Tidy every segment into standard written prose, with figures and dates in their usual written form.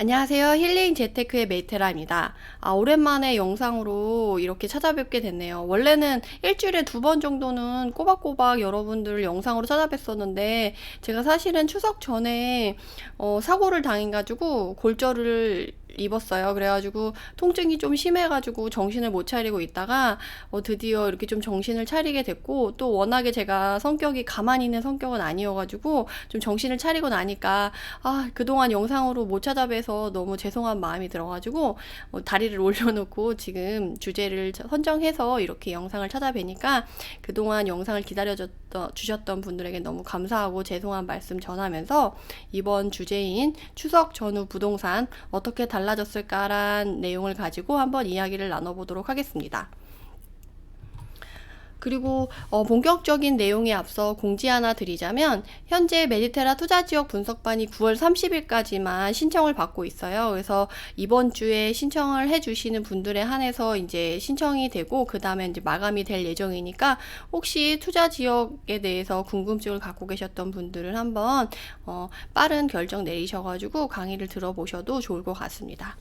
안녕하세요. 힐링 재테크의 메이테라입니다. 오랜만에 영상으로 이렇게 찾아뵙게 됐네요. 원래는 일주일에 2번 정도는 꼬박꼬박 여러분들 영상으로 찾아뵀었는데, 제가 사실은 추석 전에 사고를 당해가지고 골절을 입었어요. 그래가지고 통증이 좀 심해가지고 정신을 못 차리고 있다가 드디어 이렇게 좀 정신을 차리게 됐고, 또 워낙에 제가 성격이 가만히 있는 성격은 아니어가지고 좀 정신을 차리고 나니까 그동안 영상으로 못 찾아뵈서 너무 죄송한 마음이 들어가지고 다리를 올려놓고 지금 주제를 선정해서 이렇게 영상을 찾아뵈니까 그동안 영상을 주셨던 분들에게 너무 감사하고 죄송한 말씀 전하면서, 이번 주제인 추석 전후 부동산 어떻게 달라졌을까란 내용을 가지고 한번 이야기를 나눠보도록 하겠습니다. 그리고 본격적인 내용에 앞서 공지 하나 드리자면, 현재 메디테라 투자지역 분석반이 9월 30일까지만 신청을 받고 있어요. 그래서 이번 주에 신청을 해주시는 분들에 한해서 이제 신청이 되고, 그 다음에 이제 마감이 될 예정이니까, 혹시 투자지역에 대해서 궁금증을 갖고 계셨던 분들은 한번 빠른 결정 내리셔가지고 강의를 들어보셔도 좋을 것 같습니다.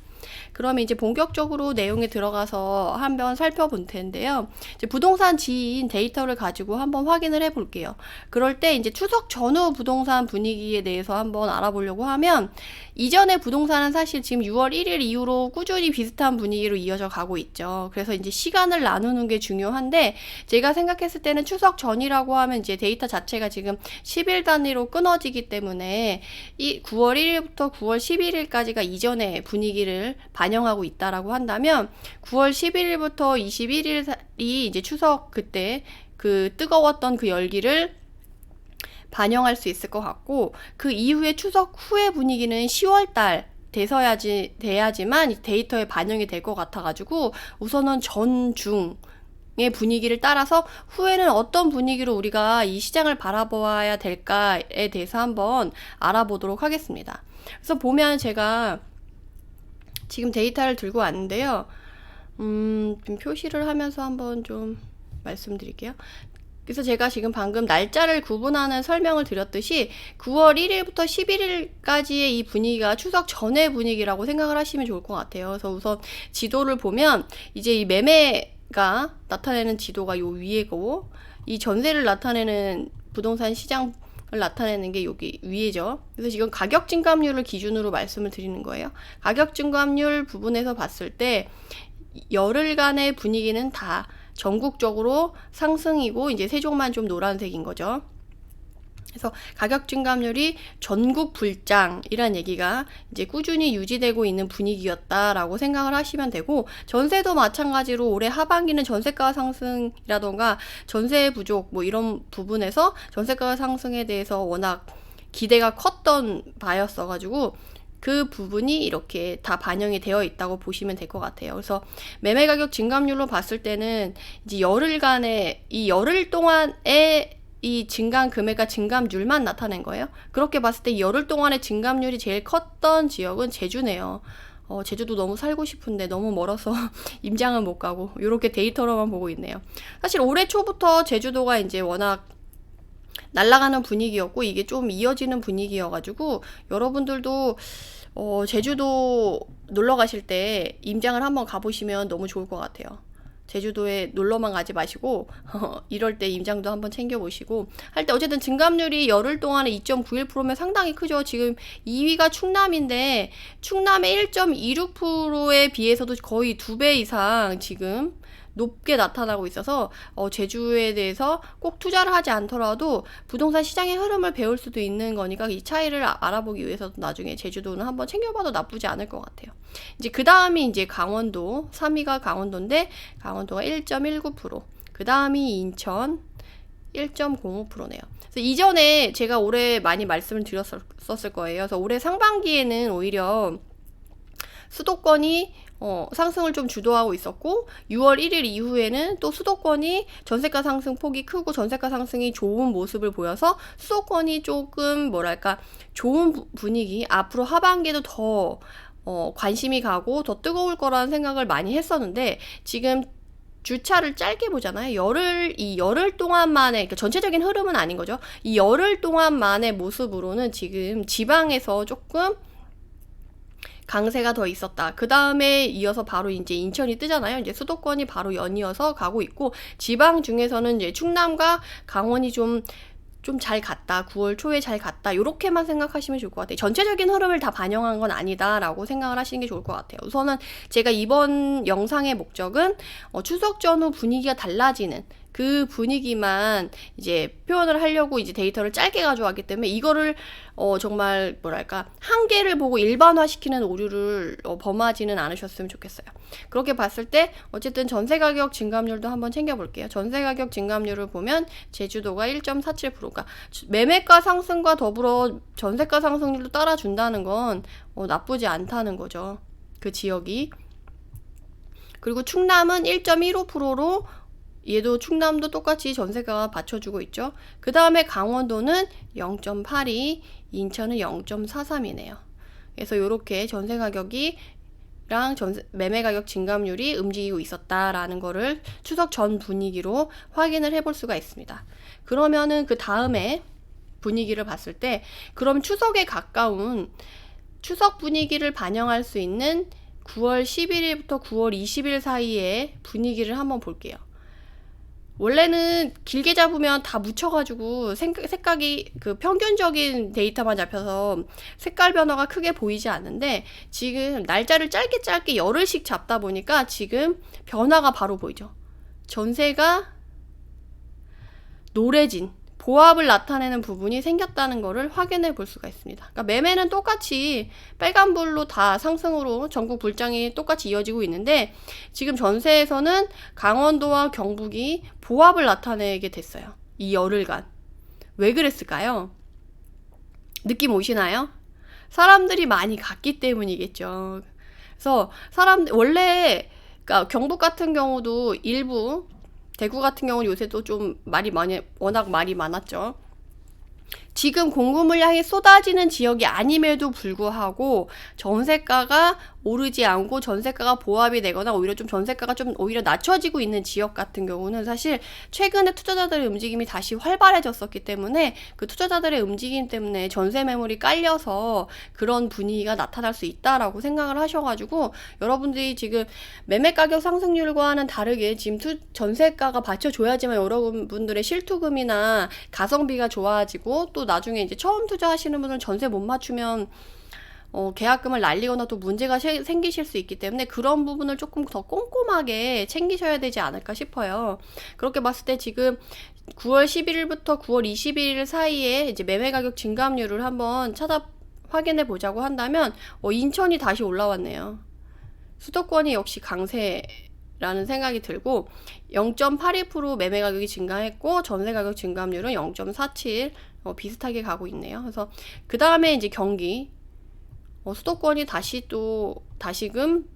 그러면 이제 본격적으로 내용에 들어가서 한번 살펴볼 텐데요. 이제 부동산 지인 데이터를 가지고 한번 확인을 해 볼게요. 그럴 때 이제 추석 전후 부동산 분위기에 대해서 한번 알아보려고 하면, 이전의 부동산은 사실 지금 6월 1일 이후로 꾸준히 비슷한 분위기로 이어져 가고 있죠. 그래서 이제 시간을 나누는 게 중요한데, 제가 생각했을 때는 추석 전이라고 하면 이제 데이터 자체가 지금 10일 단위로 끊어지기 때문에 이 9월 1일부터 9월 11일까지가 이전의 분위기를 반영하고 있다라고 한다면, 9월 11일부터 21일이 이제 추석 그때 그 뜨거웠던 그 열기를 반영할 수 있을 것 같고, 그 이후에 추석 후의 분위기는 10월달 돼야지만 데이터에 반영이 될 것 같아가지고, 우선은 전중의 분위기를 따라서 후에는 어떤 분위기로 우리가 이 시장을 바라보아야 될까에 대해서 한번 알아보도록 하겠습니다. 그래서 보면 제가 지금 데이터를 들고 왔는데요. 좀 표시를 하면서 한번 좀 말씀드릴게요. 그래서 제가 지금 방금 날짜를 구분하는 설명을 드렸듯이 9월 1일부터 11일까지의 이 분위기가 추석 전의 분위기라고 생각을 하시면 좋을 것 같아요. 그래서 우선 지도를 보면 이제 이 매매가 나타내는 지도가 요 위에고, 이 전세를 나타내는 부동산 시장 나타내는 게 여기 위에죠. 그래서 지금 가격 증감률을 기준으로 말씀을 드리는 거예요. 가격 증감률 부분에서 봤을 때 열흘간의 분위기는 다 전국적으로 상승이고, 이제 세종만 좀 노란색인 거죠. 그래서 가격 증감률이 전국 불장이란 얘기가 이제 꾸준히 유지되고 있는 분위기였다라고 생각을 하시면 되고, 전세도 마찬가지로 올해 하반기는 전세가 상승이라던가 전세 부족 뭐 이런 부분에서 전세가 상승에 대해서 워낙 기대가 컸던 바였어가지고 그 부분이 이렇게 다 반영이 되어 있다고 보시면 될 것 같아요. 그래서 매매 가격 증감률로 봤을 때는 이제 열흘간의 이 열흘 동안의 이 증감 금액과 증감률만 나타낸 거예요. 그렇게 봤을 때 열흘 동안의 증감률이 제일 컸던 지역은 제주네요. 제주도 너무 살고 싶은데 너무 멀어서 임장은 못 가고 이렇게 데이터로만 보고 있네요. 사실 올해 초부터 제주도가 이제 워낙 날아가는 분위기였고, 이게 좀 이어지는 분위기여가지고 여러분들도 제주도 놀러 가실 때 임장을 한번 가보시면 너무 좋을 것 같아요. 제주도에 놀러만 가지 마시고 이럴 때 임장도 한번 챙겨보시고 할 때, 어쨌든 증감률이 열흘 동안에 2.91%면 상당히 크죠. 지금 2위가 충남인데 충남의 1.26%에 비해서도 거의 2배 이상 지금 높게 나타나고 있어서 제주에 대해서 꼭 투자를 하지 않더라도 부동산 시장의 흐름을 배울 수도 있는 거니까, 이 차이를 알아보기 위해서도 나중에 제주도는 한번 챙겨봐도 나쁘지 않을 것 같아요. 이제 그 다음이 이제 강원도, 3위가 강원도인데 강원도가 1.19%, 그 다음이 인천 1.05%네요. 그래서 이전에 제가 올해 많이 말씀을 드렸었을 거예요. 그래서 올해 상반기에는 오히려 수도권이 상승을 좀 주도하고 있었고, 6월 1일 이후에는 또 수도권이 전세가 상승 폭이 크고 전세가 상승이 좋은 모습을 보여서 수도권이 조금 뭐랄까 좋은 분위기, 앞으로 하반기에도 더 관심이 가고 더 뜨거울 거라는 생각을 많이 했었는데, 지금 주차를 짧게 보잖아요. 이 열흘 동안만의, 그러니까 전체적인 흐름은 아닌 거죠. 이 열흘 동안만의 모습으로는 지금 지방에서 조금 강세가 더 있었다. 그 다음에 이어서 바로 이제 인천이 뜨잖아요. 이제 수도권이 바로 연이어서 가고 있고, 지방 중에서는 이제 충남과 강원이 좀 잘 갔다. 9월 초에 잘 갔다. 요렇게만 생각하시면 좋을 것 같아요. 전체적인 흐름을 다 반영한 건 아니다라고 생각을 하시는 게 좋을 것 같아요. 우선은 제가 이번 영상의 목적은 추석 전후 분위기가 달라지는 그 분위기만 이제 표현을 하려고 이제 데이터를 짧게 가져왔기 때문에, 이거를 정말 뭐랄까 한계를 보고 일반화시키는 오류를 범하지는 않으셨으면 좋겠어요. 그렇게 봤을 때 어쨌든 전세가격 증감률도 한번 챙겨볼게요. 전세가격 증감률을 보면 제주도가 1.47%가 매매가 상승과 더불어 전세가 상승률도 따라준다는 건 나쁘지 않다는 거죠. 그 지역이. 그리고 충남은 1.15%로 얘도 충남도 똑같이 전세가가 받쳐주고 있죠. 그 다음에 강원도는 0.82, 인천은 0.43이네요. 그래서 이렇게 전세가격이 매매가격 증감률이 움직이고 있었다라는 거를 추석 전 분위기로 확인을 해볼 수가 있습니다. 그러면은 그 다음에 분위기를 봤을 때, 그럼 추석에 가까운 추석 분위기를 반영할 수 있는 9월 11일부터 9월 20일 사이의 분위기를 한번 볼게요. 원래는 길게 잡으면 다 묻혀가지고 색깔이 그 평균적인 데이터만 잡혀서 색깔 변화가 크게 보이지 않는데, 지금 날짜를 짧게 열흘씩 잡다 보니까 지금 변화가 바로 보이죠. 전세가 노래진 보합을 나타내는 부분이 생겼다는 것을 확인해 볼 수가 있습니다. 그러니까 매매는 똑같이 빨간불로 다 상승으로 전국 불장이 똑같이 이어지고 있는데, 지금 전세에서는 강원도와 경북이 보합을 나타내게 됐어요. 이 열흘간. 왜 그랬을까요? 느낌 오시나요? 사람들이 많이 갔기 때문이겠죠. 그래서 원래 그러니까 경북 같은 경우도 일부, 대구 같은 경우는 요새 또 좀 워낙 말이 많았죠. 지금 공급 물량이 쏟아지는 지역이 아님에도 불구하고 전세가가 오르지 않고 전세가가 보합이 되거나 오히려 좀 전세가가 좀 오히려 낮춰지고 있는 지역 같은 경우는 사실 최근에 투자자들의 움직임이 다시 활발해졌었기 때문에, 그 투자자들의 움직임 때문에 전세 매물이 깔려서 그런 분위기가 나타날 수 있다라고 생각을 하셔가지고, 여러분들이 지금 매매 가격 상승률과는 다르게 지금 전세가가 받쳐줘야지만 여러분들의 실투금이나 가성비가 좋아지고, 또 나중에 이제 처음 투자하시는 분은 전세 못 맞추면 계약금을 날리거나 또 문제가 생기실 수 있기 때문에, 그런 부분을 조금 더 꼼꼼하게 챙기셔야 되지 않을까 싶어요. 그렇게 봤을 때 지금 9월 11일부터 9월 21일 사이에 이제 매매 가격 증감률을 한번 확인해 보자고 한다면, 인천이 다시 올라왔네요. 수도권이 역시 강세라는 생각이 들고, 0.82% 매매 가격이 증가했고 전세 가격 증감률은 0.47, 비슷하게 가고 있네요. 그래서 그 다음에 이제 경기, 수도권이 다시금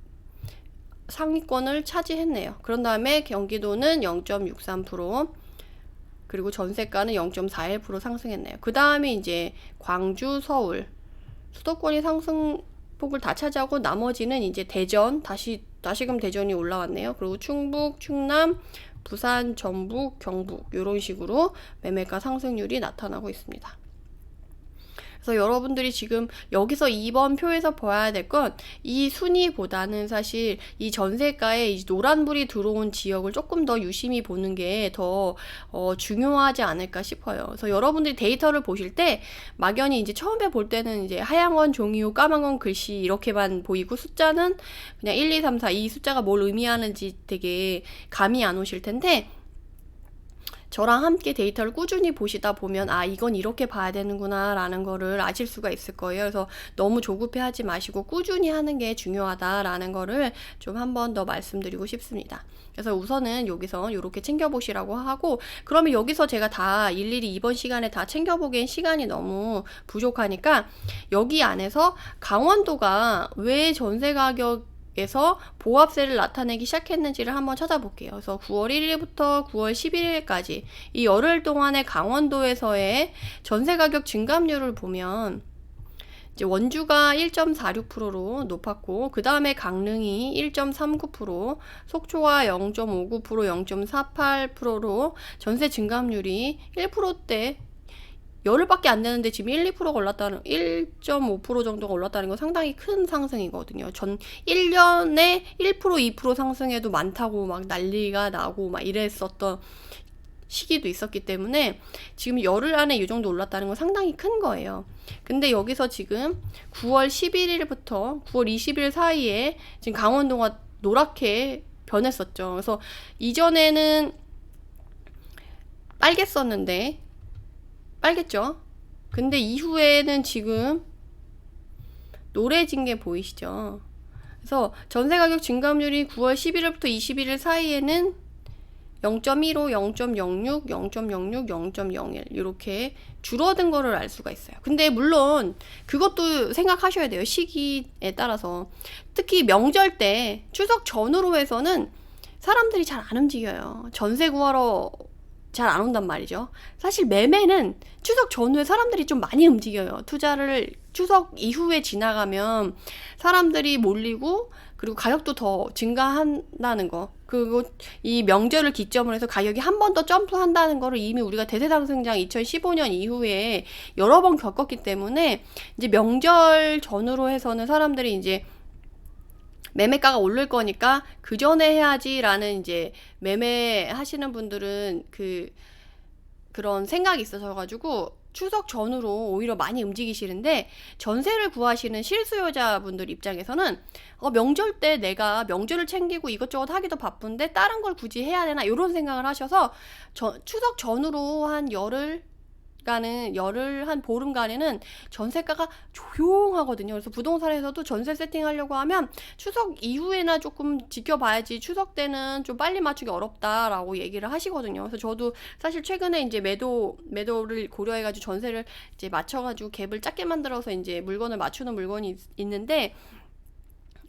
상위권을 차지했네요. 그런 다음에 경기도는 0.63%, 그리고 전세가는 0.41% 상승했네요. 그 다음에 이제 광주, 서울, 수도권이 상승폭을 다 차지하고, 나머지는 이제 대전, 다시금 대전이 올라왔네요. 그리고 충북, 충남, 부산, 전북, 경북, 이런 식으로 매매가 상승률이 나타나고 있습니다. 그래서 여러분들이 지금 여기서 이번 표에서 봐야 될 건, 이 순위보다는 사실 이 전세가에 이 노란불이 들어온 지역을 조금 더 유심히 보는 게 더 중요하지 않을까 싶어요. 그래서 여러분들이 데이터를 보실 때 막연히 이제 처음에 볼 때는 이제 하얀 건 종이요, 까만 건 글씨 이렇게만 보이고, 숫자는 그냥 1, 2, 3, 4 이 숫자가 뭘 의미하는지 되게 감이 안 오실 텐데, 저랑 함께 데이터를 꾸준히 보시다 보면 이건 이렇게 봐야 되는구나 라는 거를 아실 수가 있을 거예요. 그래서 너무 조급해하지 마시고 꾸준히 하는 게 중요하다라는 거를 좀 한 번 더 말씀드리고 싶습니다. 그래서 우선은 여기서 이렇게 챙겨보시라고 하고, 그러면 여기서 제가 다 일일이 이번 시간에 다 챙겨보기엔 시간이 너무 부족하니까, 여기 안에서 강원도가 왜 전세가격 에서 보합세를 나타내기 시작했는지를 한번 찾아볼게요. 그래서 9월 1일부터 9월 11일까지 이 열흘 동안의 강원도에서의 전세가격 증감률을 보면, 이제 원주가 1.46%로 높았고, 그 다음에 강릉이 1.39%, 속초가 0.59%, 0.48%로 전세 증감률이 1%대 열흘밖에 안 되는데 지금 1~2%가 올랐다는 1.5% 정도가 올랐다는 건 상당히 큰 상승이거든요. 전 1년에 1% 2% 상승해도 많다고 막 난리가 나고 막 이랬었던 시기도 있었기 때문에 지금 열흘 안에 이 정도 올랐다는 건 상당히 큰 거예요. 근데 여기서 지금 9월 11일부터 9월 20일 사이에 지금 강원도가 노랗게 변했었죠. 그래서 이전에는 빨갰었는데 빨갰죠. 근데 이후에는 지금 노래진 게 보이시죠. 그래서 전세가격 증감률이 9월 11일부터 21일 사이에는 0.15, 0.06, 0.06, 0.01 이렇게 줄어든 거를 알 수가 있어요. 근데 물론 그것도 생각하셔야 돼요. 시기에 따라서. 특히 명절 때 추석 전후로 해서는 사람들이 잘 안 움직여요. 전세 구하러 잘 안 온단 말이죠. 사실 매매는 추석 전후에 사람들이 좀 많이 움직여요. 투자를 추석 이후에 지나가면 사람들이 몰리고 그리고 가격도 더 증가한다는 거. 그리고 이 명절을 기점으로 해서 가격이 한 번 더 점프한다는 거를 이미 우리가 대세상승장 2015년 이후에 여러 번 겪었기 때문에 이제 명절 전후로 해서는 사람들이 이제 매매가가 오를 거니까 그 전에 해야지라는 이제 매매하시는 분들은 그런 생각이 있으셔가지고 추석 전후로 오히려 많이 움직이시는데 전세를 구하시는 실수요자분들 입장에서는 명절 때 내가 명절을 챙기고 이것저것 하기도 바쁜데 다른 걸 굳이 해야 되나 이런 생각을 하셔서 추석 전후로 한 열흘 한 보름간에는 전세가가 조용하거든요. 그래서 부동산에서도 전세 세팅하려고 하면 추석 이후에나 조금 지켜봐야지 추석 때는 좀 빨리 맞추기 어렵다라고 얘기를 하시거든요. 그래서 저도 사실 최근에 이제 매도를 고려해가지고 전세를 이제 맞춰가지고 갭을 작게 만들어서 이제 물건을 맞추는 물건이 있는데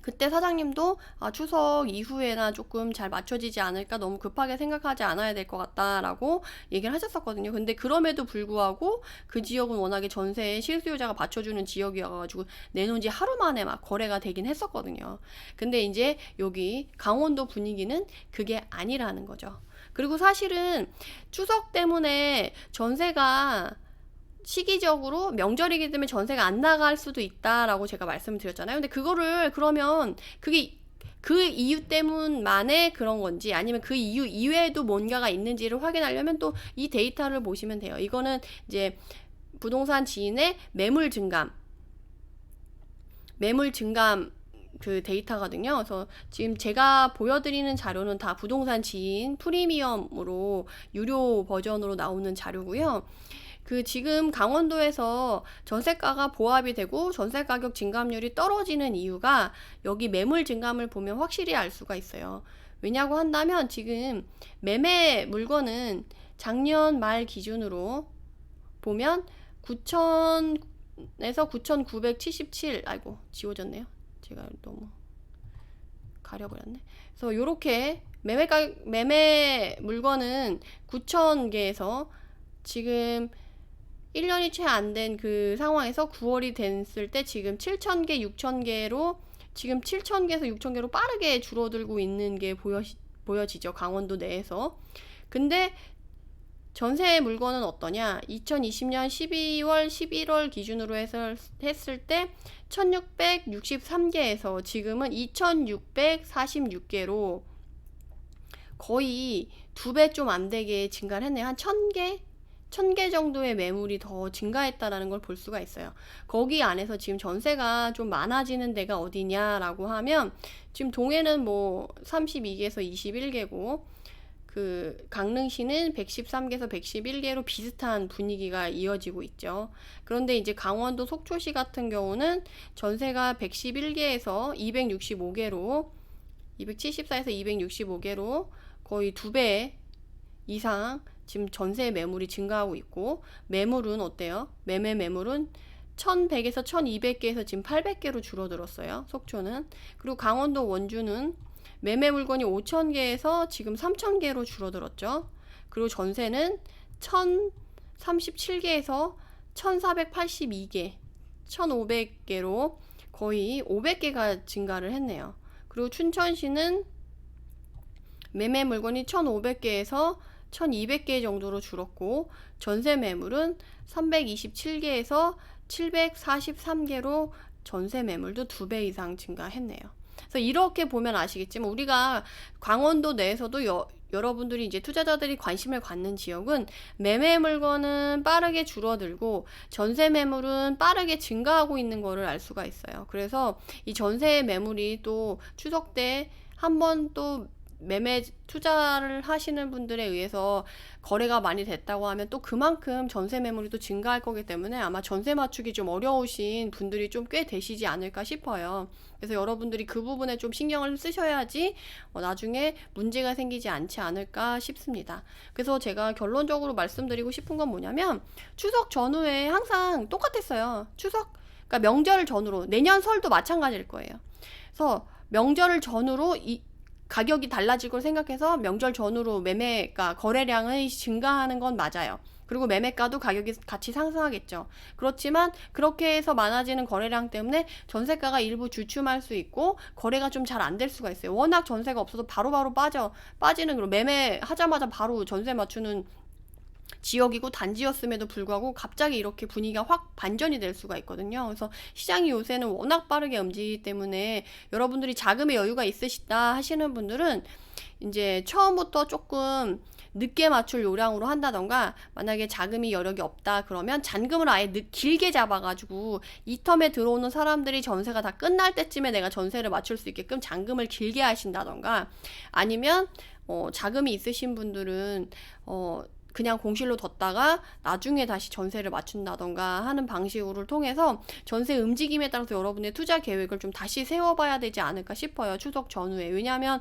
그때 사장님도 추석 이후에나 조금 잘 맞춰지지 않을까, 너무 급하게 생각하지 않아야 될 것 같다라고 얘기를 하셨었거든요. 근데 그럼에도 불구하고 그 지역은 워낙에 전세에 실수요자가 받쳐주는 지역이어가지고 내놓은 지 하루 만에 막 거래가 되긴 했었거든요. 근데 이제 여기 강원도 분위기는 그게 아니라는 거죠. 그리고 사실은 추석 때문에 전세가 시기적으로 명절이기 때문에 전세가 안 나갈 수도 있다라고 제가 말씀을 드렸잖아요. 근데 그거를 그러면 그게 그 이유 때문만에 그런 건지 아니면 그 이유 이외에도 뭔가가 있는지를 확인하려면 또 이 데이터를 보시면 돼요. 이거는 이제 부동산 지인의 매물 증감 그 데이터거든요. 그래서 지금 제가 보여드리는 자료는 다 부동산 지인 프리미엄으로 유료 버전으로 나오는 자료고요. 지금 강원도에서 전세가가 보합이 되고 전세 가격 증감률이 떨어지는 이유가 여기 매물 증감을 보면 확실히 알 수가 있어요. 왜냐고 한다면 지금 매매 물건은 작년 말 기준으로 보면 9,000에서 9,977, 아이고 지워졌네요. 제가 너무 가려버렸네. 그래서 요렇게 매매 물건은 9,000개에서 지금 1년이 채 안 된 그 상황에서 9월이 됐을 때 지금 7,000개, 6,000개로 지금 7,000개에서 6,000개로 빠르게 줄어들고 있는 게 보여지죠. 강원도 내에서. 근데 전세 물건은 어떠냐? 2020년 12월, 11월 기준으로 했을 때 1,663개에서 지금은 2,646개로 거의 2배 좀 안 되게 증가를 했네요. 한 1,000개 정도의 매물이 더 증가했다라는 걸 볼 수가 있어요. 거기 안에서 지금 전세가 좀 많아지는 데가 어디냐라고 하면 지금 동해는 뭐 32개에서 21개고 강릉시는 113개에서 111개로 비슷한 분위기가 이어지고 있죠. 그런데 이제 강원도 속초시 같은 경우는 전세가 111개에서 265개로 274에서 265개로 거의 2배 이상 지금 전세 매물이 증가하고 있고, 매물은 어때요? 매물은 1,100에서 1,200개에서 지금 800개로 줄어들었어요. 속초는. 그리고 강원도 원주는 매매 물건이 5,000개에서 지금 3,000개로 줄어들었죠. 그리고 전세는 1,037개에서 1,482개, 1,500개로 거의 500개가 증가를 했네요. 그리고 춘천시는 매매 물건이 1,500개에서 1200개 정도로 줄었고, 전세 매물은 327개에서 743개로 전세 매물도 2배 이상 증가했네요. 그래서 이렇게 보면 아시겠지만 우리가 강원도 내에서도 여러분들이 이제 투자자들이 관심을 갖는 지역은 매매 물건은 빠르게 줄어들고 전세 매물은 빠르게 증가하고 있는 거를 알 수가 있어요. 그래서 이 전세 매물이 또 추석 때 한번 또 매매 투자를 하시는 분들에 의해서 거래가 많이 됐다고 하면 또 그만큼 전세 매물이 또 증가할 거기 때문에 아마 전세 맞추기 좀 어려우신 분들이 좀 꽤 되시지 않을까 싶어요. 그래서 여러분들이 그 부분에 좀 신경을 쓰셔야지 나중에 문제가 생기지 않지 않을까 싶습니다. 그래서 제가 결론적으로 말씀드리고 싶은 건 뭐냐면 추석 전후에 항상 똑같았어요. 그러니까 명절 전후로, 내년 설도 마찬가지일 거예요. 그래서 명절을 전후로 가격이 달라질 걸 생각해서 명절 전후로 매매가 거래량이 증가하는 건 맞아요. 그리고 매매가도 가격이 같이 상승하겠죠. 그렇지만 그렇게 해서 많아지는 거래량 때문에 전세가가 일부 주춤할 수 있고 거래가 좀 잘 안 될 수가 있어요. 워낙 전세가 없어서 바로바로 빠지는, 그리고 매매하자마자 바로 전세 맞추는 지역이고 단지였음에도 불구하고 갑자기 이렇게 분위기가 확 반전이 될 수가 있거든요. 그래서 시장이 요새는 워낙 빠르게 움직이기 때문에 여러분들이 자금의 여유가 있으시다 하시는 분들은 이제 처음부터 조금 늦게 맞출 요량으로 한다던가, 만약에 자금이 여력이 없다 그러면 잔금을 아예 길게 잡아가지고 이 텀에 들어오는 사람들이 전세가 다 끝날 때쯤에 내가 전세를 맞출 수 있게끔 잔금을 길게 하신다던가, 아니면 자금이 있으신 분들은 그냥 공실로 뒀다가 나중에 다시 전세를 맞춘다던가 하는 방식으로 통해서 전세 움직임에 따라서 여러분의 투자 계획을 좀 다시 세워봐야 되지 않을까 싶어요. 추석 전후에. 왜냐하면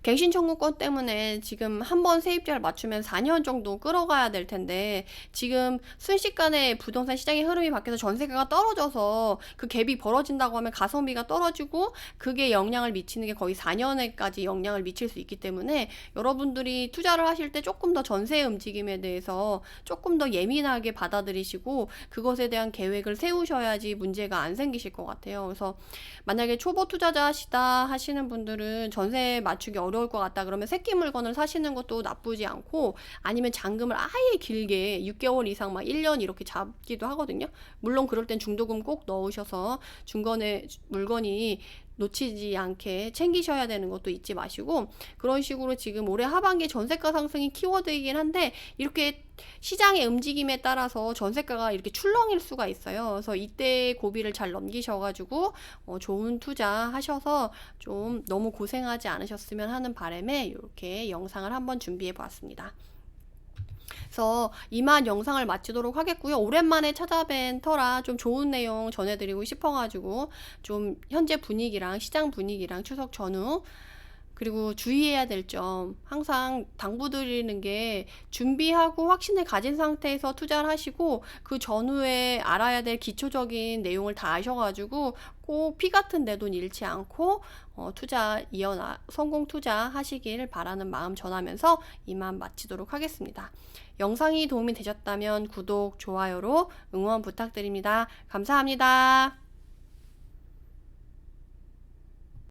갱신 청구권 때문에 지금 한번 세입자를 맞추면 4년 정도 끌어가야 될 텐데, 지금 순식간에 부동산 시장의 흐름이 바뀌어서 전세가가 떨어져서 그 갭이 벌어진다고 하면 가성비가 떨어지고 그게 영향을 미치는 게 거의 4년에까지 영향을 미칠 수 있기 때문에 여러분들이 투자를 하실 때 조금 더 전세 움직임에 대해서 조금 더 예민하게 받아들이시고 그것에 대한 계획을 세우셔야지 문제가 안 생기실 것 같아요. 그래서 만약에 초보 투자자시다 하시는 분들은 전세 맞추기 어려울 것 같다 그러면 새끼 물건을 사시는 것도 나쁘지 않고, 아니면 잔금을 아예 길게 6개월 이상 막 1년 이렇게 잡기도 하거든요. 물론 그럴 땐 중도금 꼭 넣으셔서 중간에 물건이 놓치지 않게 챙기셔야 되는 것도 잊지 마시고, 그런 식으로 지금 올해 하반기에 전세가 상승이 키워드이긴 한데 이렇게 시장의 움직임에 따라서 전세가가 이렇게 출렁일 수가 있어요. 그래서 이때 고비를 잘 넘기셔가지고 좋은 투자 하셔서 좀 너무 고생하지 않으셨으면 하는 바람에 이렇게 영상을 한번 준비해 보았습니다. 그래서 이만 영상을 마치도록 하겠고요. 오랜만에 찾아뵌 터라 좀 좋은 내용 전해드리고 싶어가지고 좀 현재 분위기랑 시장 분위기랑 추석 전후, 그리고 주의해야 될 점, 항상 당부드리는 게 준비하고 확신을 가진 상태에서 투자를 하시고 그 전후에 알아야 될 기초적인 내용을 다 아셔가지고 꼭 피 같은 내 돈 잃지 않고 성공 투자 하시길 바라는 마음 전하면서 이만 마치도록 하겠습니다. 영상이 도움이 되셨다면 구독, 좋아요로 응원 부탁드립니다. 감사합니다.